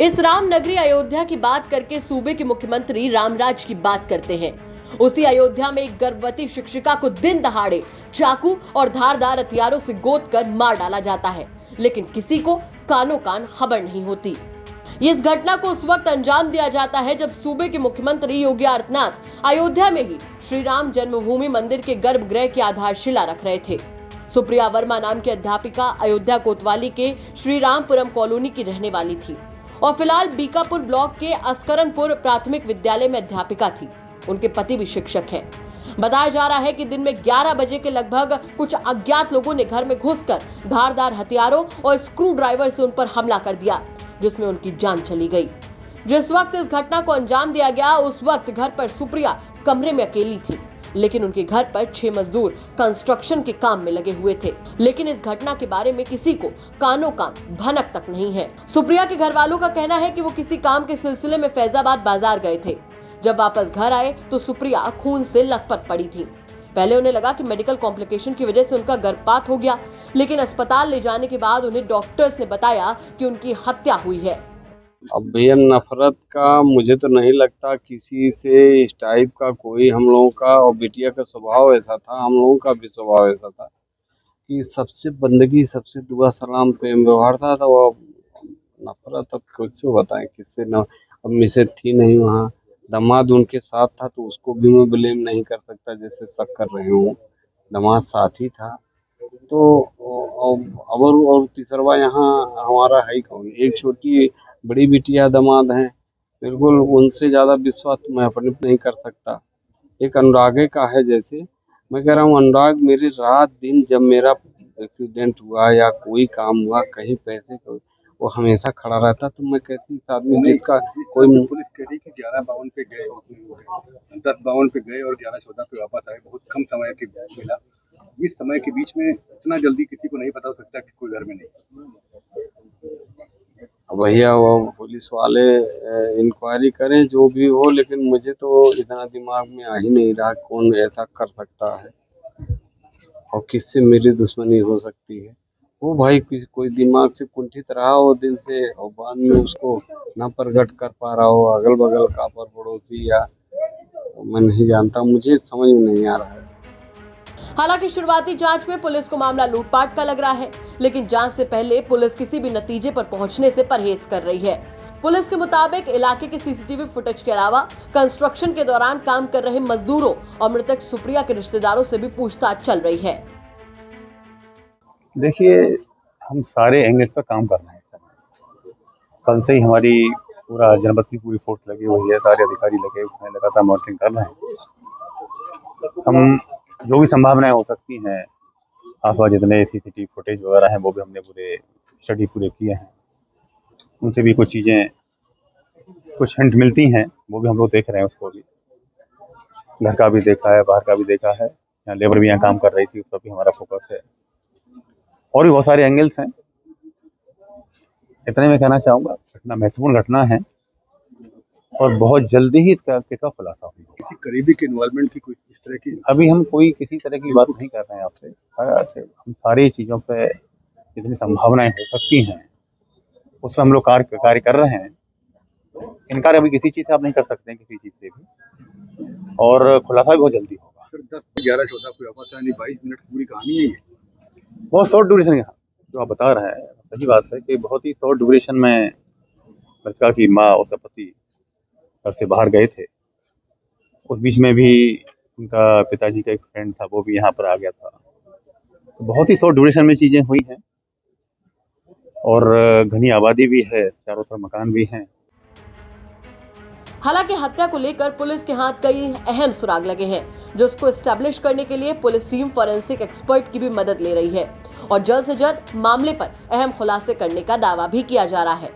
इस राम नगरी अयोध्या की बात करके सूबे के मुख्यमंत्री रामराज की बात करते हैं। उसी अयोध्या में एक गर्भवती शिक्षिका को दिन दहाड़े चाकू और धारदार हथियारों से गोद कर मार डाला जाता है, लेकिन किसी को कानो कान खबर नहीं होती। इस घटना को उस वक्त अंजाम दिया जाता है जब सूबे के मुख्यमंत्री योगी आदित्यनाथ अयोध्या में ही श्री राम जन्मभूमि मंदिर के गर्भगृह की आधारशिला रख रहे थे। सुप्रिया वर्मा नाम की अध्यापिका अयोध्या कोतवाली के श्री रामपुरम कॉलोनी की रहने वाली थी और फिलहाल बीकापुर ब्लॉक के अस्करनपुर प्राथमिक विद्यालय में अध्यापिका थी। उनके पति भी शिक्षक हैं। बताया जा रहा है कि दिन में 11 बजे के लगभग कुछ अज्ञात लोगों ने घर में घुसकर धारदार हथियारों और स्क्रू ड्राइवर से उन पर हमला कर दिया, जिसमें उनकी जान चली गई। जिस वक्त इस घटना को अंजाम दिया गया उस वक्त घर पर सुप्रिया कमरे में अकेली थी, लेकिन उनके घर पर 6 मजदूर कंस्ट्रक्शन के काम में लगे हुए थे। लेकिन इस घटना के बारे में किसी को कानो कान भनक तक नहीं है। सुप्रिया के घर वालों का कहना है कि वो किसी काम के सिलसिले में फैजाबाद बाजार गए थे। जब वापस घर आए तो सुप्रिया खून से लथपथ पड़ी थी। पहले उन्हें लगा कि मेडिकल कॉम्प्लिकेशन की वजह से उनका गर्भपात हो गया, लेकिन अस्पताल ले जाने के बाद उन्हें डॉक्टर्स ने बताया कि उनकी हत्या हुई है। अब भैया नफरत का मुझे तो नहीं लगता किसी से इस टाइप का कोई हम लोगों का, और बिटिया का स्वभाव ऐसा था, हम लोगों का भी स्वभाव ऐसा था कि सबसे बंदगी, सबसे दुआ सलाम प्रेम व्यवहार था। तो वो नफरत अब किससे बताएं, किससे न। अब मिसेज थी नहीं वहाँ, दामाद उनके साथ था तो उसको भी मैं ब्लेम नहीं कर सकता जैसे शक कर रहे हूँ। दामाद साथ ही था तो और तीसरवा यहाँ हमारा है ही कौन। एक छोटी बड़ी बिटिया दामाद हैं, बिल्कुल उनसे ज़्यादा विश्वास तो मैं अपने पे नहीं कर सकता। एक अनुरागे का है, जैसे मैं कह रहा हूँ अनुराग मेरे रात दिन जब मेरा एक्सीडेंट हुआ या कोई काम हुआ कहीं पैसे को, वो हमेशा खड़ा रहता। तो मैं कहती इस आदमी जिसका कोई पुलिस कह रही कि 11:52 पे गए, 10:52 पे गए और 11:14 पे वापस आए, बहुत कम समय के मिला। इस समय के बीच में इतना जल्दी किसी को नहीं पता हो सकता कि कोई घर में नहीं। भैया वो पुलिस वाले इंक्वायरी करें जो भी हो, लेकिन मुझे तो इतना दिमाग में आ ही नहीं रहा कौन ऐसा कर सकता है और किससे मेरी दुश्मनी हो सकती है। वो भाई कोई दिमाग से कुंठित रहा हो दिन से और बाद में उसको ना प्रकट कर पा रहा हो, अगल बगल का पर पड़ोसी या मैं नहीं जानता, मुझे समझ में नहीं आ रहा है। हालांकि शुरुआती जांच में पुलिस को मामला लूटपाट का लग रहा है, लेकिन जांच से पहले पुलिस किसी भी नतीजे पर पहुंचने से परहेज कर रही है। पुलिस के मुताबिक इलाके के सीसीटीवी फुटेज के अलावा कंस्ट्रक्शन के दौरान काम कर रहे मजदूरों और मृतक सुप्रिया के रिश्तेदारों से भी पूछताछ चल रही है। देखिए, हम सारे एंगल्स पर काम कर रहे हैं इस समय। कल से ही हमारी पूरा जनपद की पूरी फोर्स लगी हुई है, सारे अधिकारी लगे हुए हैं, लगातार मॉनिटरिंग कर रहे हैं। हम जो भी संभावनाएं हो सकती हैं, आसपास जितने सीसीटीवी फुटेज वगैरह हैं वो भी हमने पूरे स्टडी पूरे किए हैं। उनसे भी कुछ चीज़ें, कुछ हिंट मिलती हैं, वो भी हम लोग देख रहे हैं। उसको भी घर का भी देखा है, बाहर का भी देखा है, यहाँ लेबर भी यहाँ काम कर रही थी, उस पर भी हमारा फोकस है। और भी बहुत सारे एंगल्स हैं। इतने में कहना चाहूँगा घटना महत्वपूर्ण घटना है और बहुत जल्दी ही इसका खुलासा होगा। किसी करीबी के इन्वॉल्वमेंट की कोई इस तरह की अभी हम कोई किसी तरह की बात नहीं कर रहे हैं आपसे। हम सारी चीज़ों पे जितनी संभावनाएं हो सकती हैं उसमें हम लोग कार्य कर रहे हैं। इनकार अभी किसी चीज़ से आप नहीं कर सकते हैं, किसी चीज़ से भी, और खुलासा भी बहुत जल्दी होगा। सर 10-11-14 को वापस आने 22 मिनट पूरी कहानी है। बहुत शॉर्ट ड्यूरेशन है जो आप बता रहे हैं, सही बात है कि बहुत ही शॉर्ट ड्यूरेशन में लड़का की माँ और उसका पति घर से बाहर गए थे। उस बीच में भी उनका पिताजी का एक फ्रेंड था, वो भी यहाँ पर आ गया था। तो बहुत ही शॉर्ट ड्यूरेशन में चीज़ें हुई हैं और घनी आबादी भी है, चारों तरफ मकान भी हैं। हालांकि हत्या को लेकर पुलिस के हाथ कई अहम सुराग लगे हैं, जो उसको एस्टैब्लिश करने के लिए पुलिस टीम फॉरेंसिक एक्सपर्ट की भी मदद ले रही है और जल्द से जल्द मामले पर अहम खुलासे करने का दावा भी किया जा रहा है।